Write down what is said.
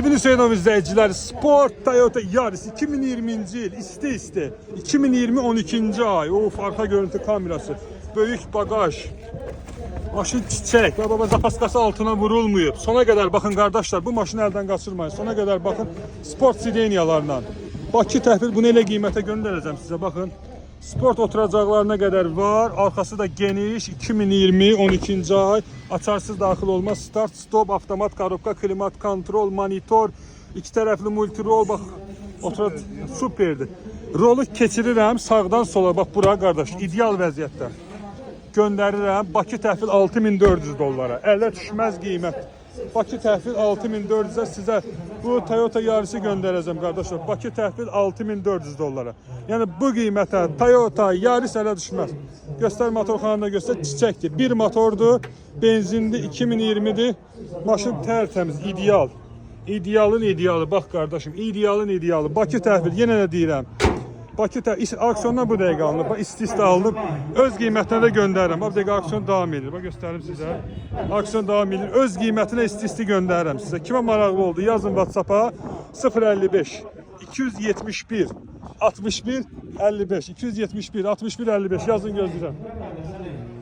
Sevgili Hüseynov izleyiciler, Sport Toyota Yaris 2020. yıl iste 2020 12. ay. Of, arka görüntü kamerası, büyük bagaj, maşın çiçek, baba zapaskası altına vurulmayıp. Sona kadar bakın kardeşler, bu maşını elden kaçırmayın. Sona kadar bakın, sport sideniyalarla. Bakı təhvil, bunu elə qiymətə göndərəcəm sizə, bakın. Sport oturacaqlarına kadar var. Arkası da geniş. 2020 12. ay. Açarsız daxil olmaz. Start, stop, avtomat, korobka, klimat, kontrol, monitor, iki tərəfli multirol. Bak, superdir. Rolu keçirirəm sağdan sola. Bak bura qardaş, ideal vəziyyətdə göndərirəm. Bakı təhvil 6400 dollara. Ələ düşməz qiymət. Bakı təhvil 6400'e sizə bu Toyota Yaris'i göndereceğim kardeşler. Bakı təhvil 6400 dollara. Yani bu qiymətə Toyota Yaris ələ düşməz. Göster motorxanada, göster, çiçektir. Bir motordur, benzinli, 2020'dir. Maşın tertemiz, ideal. İdealın idealı, bak kardeşim, idealın idealı. Bakı təhvil, yenə də deyirəm. Bakı aksiyondan bu dəqiqə alınır. Bax, isti aldım. Öz qiymətinə də göndərirəm. Bax, dəqiqə aksiyon davam edir. Bax, göstərim sizə. Aksiyon davam edir. Öz qiymətinə isti göndərirəm sizə. Kimə maraqlı oldu? Yazın WhatsApp-a 055 271 61 55 271 61 55 yazın, gözləyirəm.